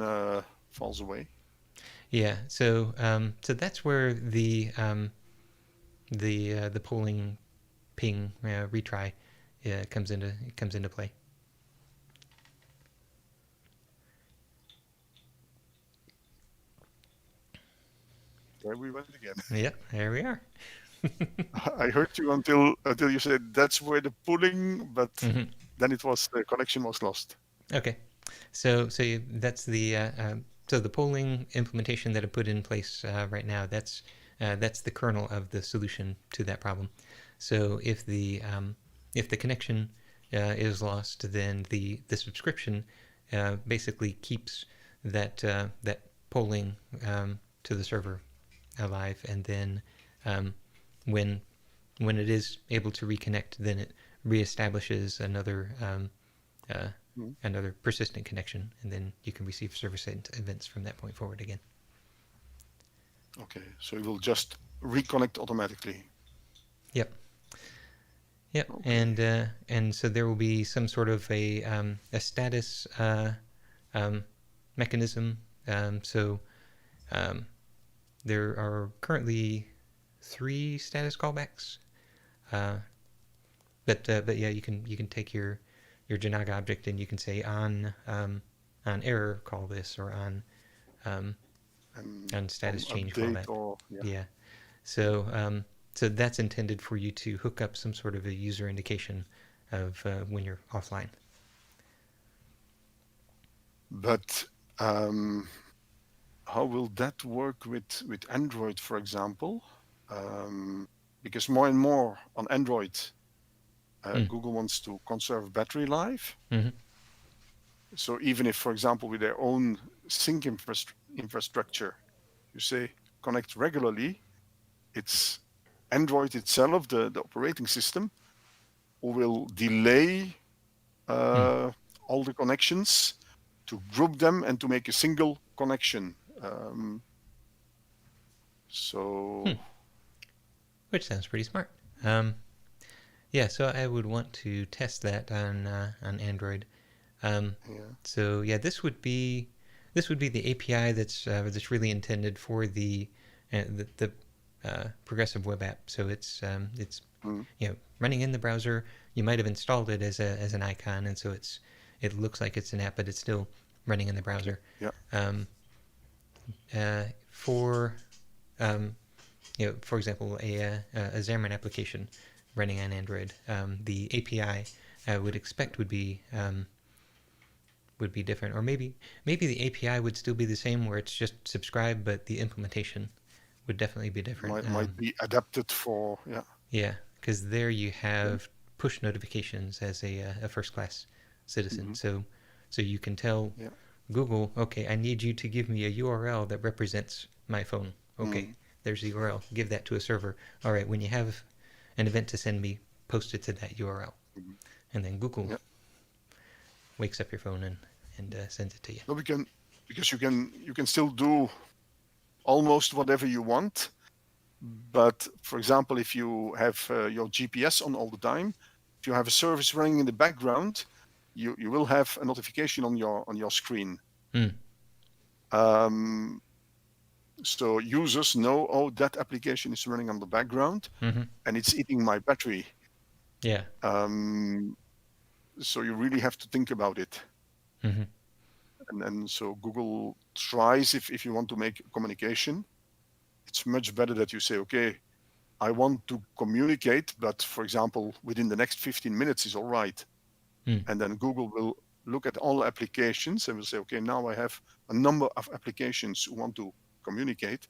falls away? Yeah, so that's where the polling ping retry comes into play. There we went again. Yep, there we are. I heard you until you said that's where the pulling, but then the connection was lost. Okay, so that's the so the polling implementation that I put in place right now. That's the kernel of the solution to that problem. So if the connection is lost, then the subscription basically keeps that polling to the server alive, and then when it is able to reconnect, then it reestablishes another persistent connection, and then you can receive server-sent events from that point forward again. Okay, so it will just reconnect automatically. Yep. Okay. And so there will be some sort of a status mechanism. So there are currently 3 status callbacks, but yeah, you can take your Janaga object and you can say on error call this, or on status change call that. Yeah. So that's intended for you to hook up some sort of a user indication of when you're offline. But how will that work with Android, for example? Because more and more on Android, Google wants to conserve battery life. So even if, for example, with their own sync infrastructure, you say connect regularly, it's Android itself, the operating system, who will delay all the connections to group them and to make a single connection. Which sounds pretty smart. Yeah, so I would want to test that on Android. Um, Yeah. so yeah, this would be the API that's really intended for the progressive web app. So it's Mm. running in the browser. You might have installed it as an icon, and so it looks like it's an app, but it's still running in the Okay. browser. Yeah. For for example, a Xamarin application running on Android, the API I would expect would be different, or maybe the API would still be the same, where it's just subscribe, but the implementation would definitely be different. Might be adapted for, yeah. Yeah, because there you Yeah. have push notifications as a first class citizen, Hmm. so you can tell Yeah. Google, okay, I need you to give me a URL that represents my phone. Okay, Mm. there's the URL. Give that to a server. All right, when you have an event to send me, post it to that URL, Hmm. and then Google Yeah. wakes up your phone and sends it to you. No, we can, because you can still do almost whatever you want. But for example, if you have your GPS on all the time, if you have a service running in the background, you will have a notification on your screen. Mm. Um, so users know, oh, that application is running on the background Mm-hmm. and it's eating my battery. Yeah. So you really have to think about it. Mm-hmm. And so Google tries, if you want to make communication, it's much better that you say, okay, I want to communicate, but for example, within the next 15 minutes is all right. Mm. And then Google will look at all applications and will say, okay, now I have a number of applications who want to communicate.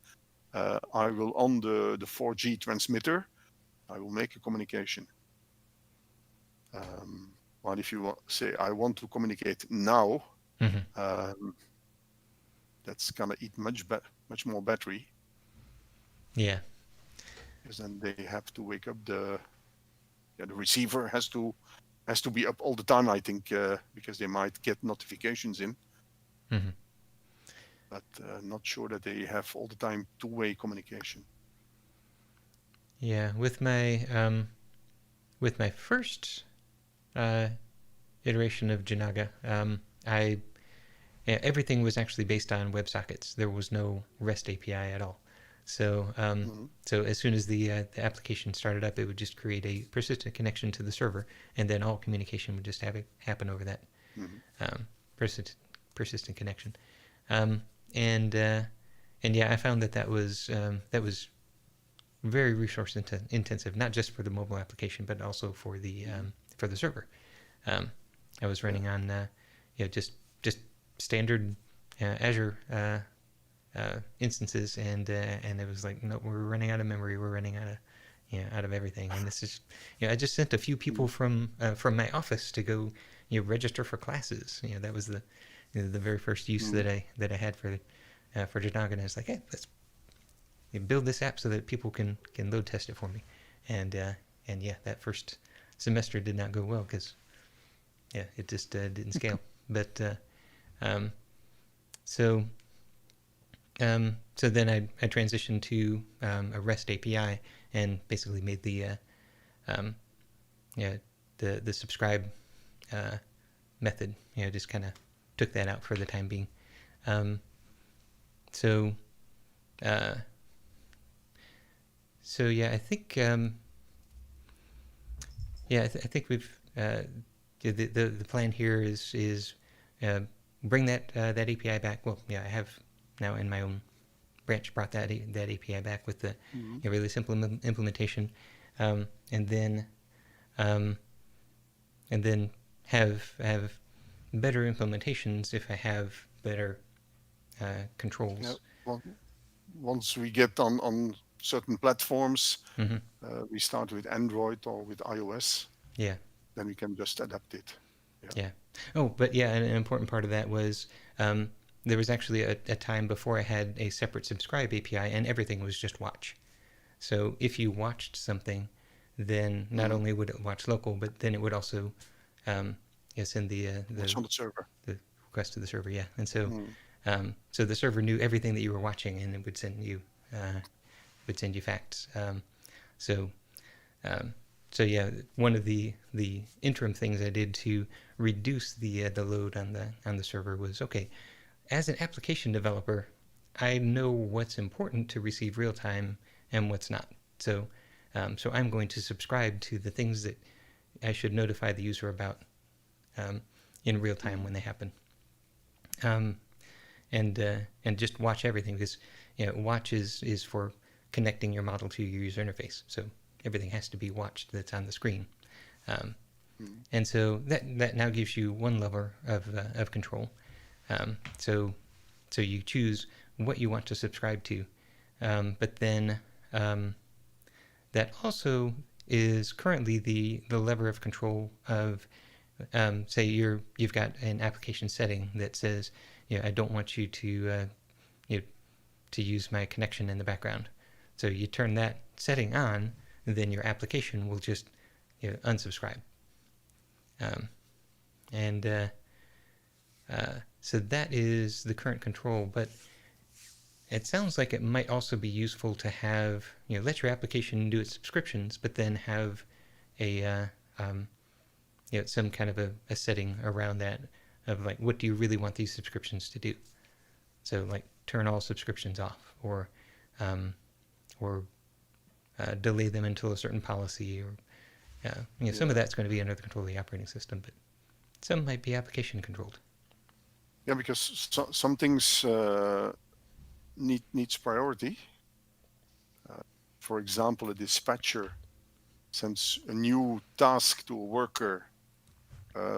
I will, on the 4G transmitter, I will make a communication. But if you say, I want to communicate now, Mm-hmm. that's gonna eat much more battery, Yeah. because then they have to wake up the receiver has to be up all the time, I think, because they might get notifications in, Mm-hmm. but not sure that they have all the time two-way communication. Yeah. With my first iteration of Janaga, everything was actually based on WebSockets. There was no REST API at all. So Mm-hmm. so as soon as the application started up, it would just create a persistent connection to the server, and then all communication would just happen over that Mm-hmm. persistent connection. Um, and yeah, I found that was very resource intensive, not just for the mobile application, but also for the server. Um, I was running Yeah. on just standard Azure instances, and it was like, no, we're running out of memory, we're running out of everything, and this is I just sent a few people from my office to go register for classes. That was the very first use Mm-hmm. that I had for Janaga, and I was like, hey, let's build this app so that people can load test it for me, and yeah, that first semester did not go well because it just didn't scale. But um, so so then I transitioned to a REST API and basically made um, the subscribe method. Just kind of took that out for the time being. So so yeah, I think I think we've the plan here is bring that API back. Well, yeah, I have now in my own branch brought that API back with the Mm-hmm. really simple implementation, and then have better implementations if I have better Yeah. controls. Well, once we get on certain platforms, Mm-hmm. we start with Android or with iOS, Yeah. then we can just adapt it. Yeah. Yeah. Oh, but yeah, an important part of that was there was actually a time before I had a separate subscribe API, and everything was just watch. So if you watched something, then not Mm-hmm. only would it watch local, but then it would also send What's on the server? the request to the server. Yeah, and so Mm. so the server knew everything that you were watching, and it would send you facts. So um, so yeah, one of the interim things I did to reduce the load on the server was, okay, as an application developer, I know what's important to receive real time and what's not. So so I'm going to subscribe to the things that I should notify the user about in real time when they happen. And just watch everything, because watch is for connecting your model to your user interface. So everything has to be watched that's on the screen. And so that now gives you one level of control. So you choose what you want to subscribe to, but then that also is currently the lever of control of, say you've got an application setting that says, I don't want you to to use my connection in the background. So you turn that setting on, then your application will just unsubscribe. So that is the current control, but it sounds like it might also be useful to have, let your application do its subscriptions, but then have a some kind of a setting around that of like, what do you really want these subscriptions to do? So like turn all subscriptions off, or delay them until a certain policy, or some of that's going to be under the control of the operating system, but some might be application controlled. Yeah, because some things needs priority. For example, a dispatcher sends a new task to a worker,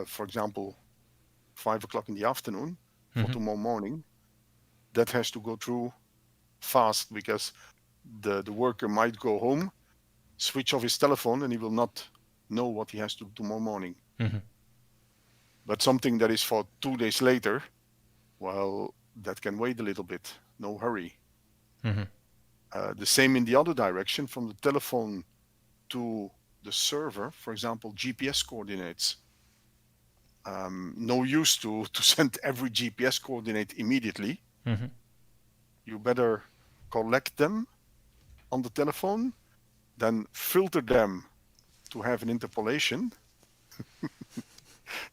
for example, 5 o'clock in the afternoon for tomorrow morning. That has to go through fast, because the worker might go home, switch off his telephone, and he will not know what he has to do tomorrow morning. But something that is for 2 days later, well, that can wait a little bit. No hurry. The same in the other direction, from the telephone to the server, for example, GPS coordinates. No use to send every GPS coordinate immediately. You better collect them on the telephone, then filter them to have an interpolation.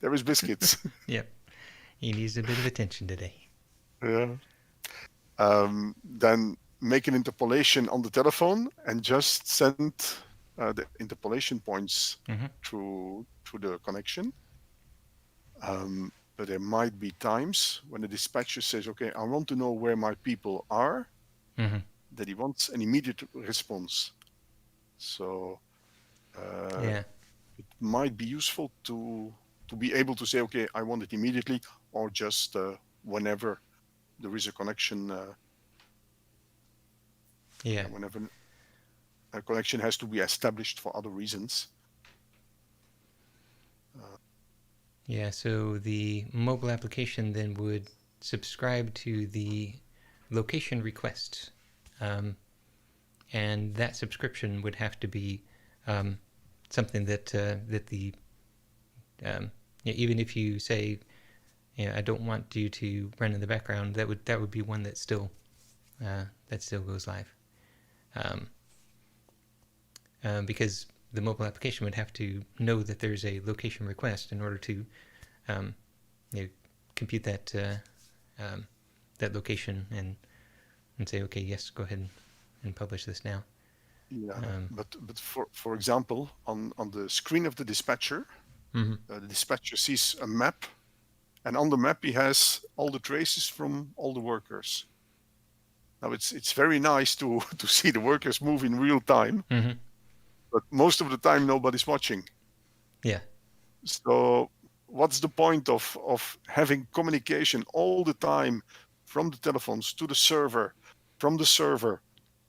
There is biscuits. Yep. He needs a bit of attention today. Yeah. Then make an interpolation on the telephone and just send the interpolation points through the connection. But there might be times when the dispatcher says, okay, I want to know where my people are, that he wants an immediate response. So it might be useful to be able to say, okay, I want it immediately, or just whenever there is a connection. Whenever a connection has to be established for other reasons. So the mobile application then would subscribe to the location requests, and that subscription would have to be something that the even if you say, I don't want you to run in the background, that would be one that still goes live, because the mobile application would have to know that there's a location request in order to compute that that location and say, okay, yes, go ahead and publish this now. Yeah, but for example, on the screen of the dispatcher, the dispatcher sees a map, and on the map he has all the traces from all the workers. Now it's very nice to see the workers move in real time, but most of the time nobody's watching. Yeah. So what's the point of having communication all the time from the telephones to the server, from the server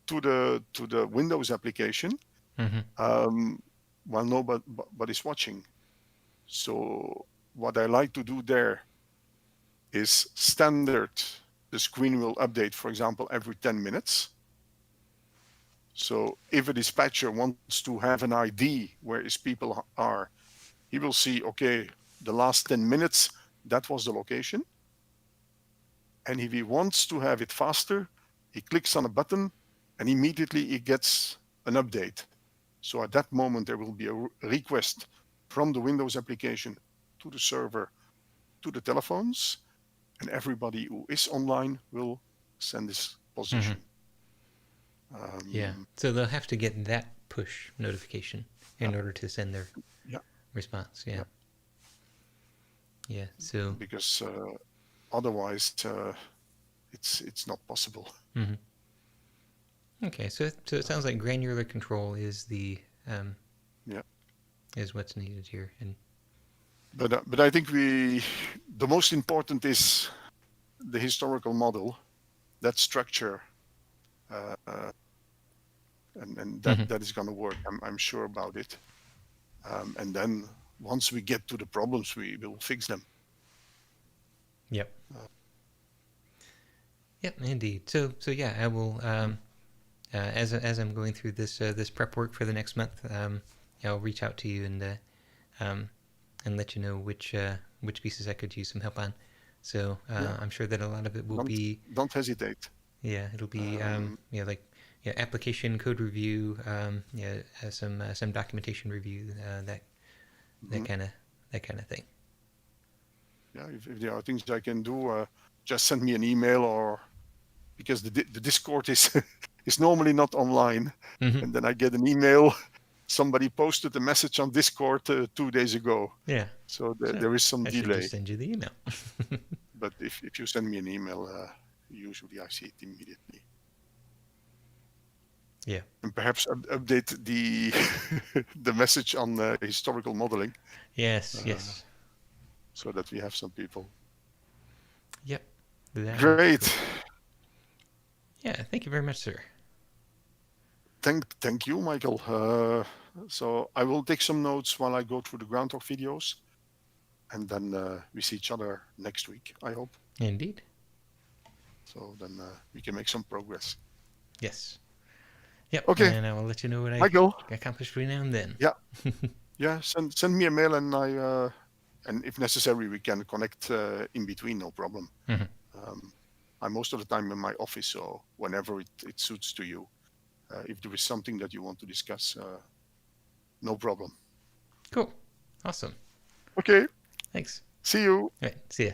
to the Windows application, while nobody's watching? So what I like to do there is standard. The screen will update, for example, every 10 minutes. So if a dispatcher wants to have an ID where his people are, he will see, okay, the last 10 minutes, that was the location. And if he wants to have it faster, he clicks on a button and immediately he gets an update. So at that moment, there will be a request from the Windows application to the server, to the telephones, and everybody who is online will send this position. Yeah. So they'll have to get that push notification in order to send their response. Yeah. Yeah. So because otherwise it's not possible. Okay. So it sounds like granular control is the is what's needed here. And but I think the most important is the historical model, that structure, and that is going to work. I'm sure about it. And then once we get to the problems, we will fix them. Yep. Yep, indeed. So yeah, I will as I'm going through this prep work for the next month, I'll reach out to you and let you know which pieces I could use some help on. So I'm sure that a lot of it will be. Don't hesitate. Yeah, it'll be application code review, some documentation review, that kind of thing. Yeah, if there are things I can do, just send me an email, or because the Discord is is normally not online, and then I get an email. Somebody posted a message on Discord 2 days ago. Yeah. So there is some I delay. should just send you the email. But if you send me an email, usually I see it immediately. Yeah. And perhaps update the the message on historical modeling. Yes. Yes. So that we have some people. Yep. Great. Cool. Yeah. Thank you very much, sir. Thank you, Michael. So I will take some notes while I go through the Groundhog videos, and then we see each other next week, I hope. Indeed. So then we can make some progress. Yes. Yep. Okay. And I will let you know what Michael, I accomplish between now and then. Yeah. Yeah. Send me a mail, and and if necessary, we can connect in between. No problem. I'm most of the time in my office, so whenever it suits to you. If there is something that you want to discuss, no problem. Cool. Awesome. Okay. Thanks. See you. All right. See ya.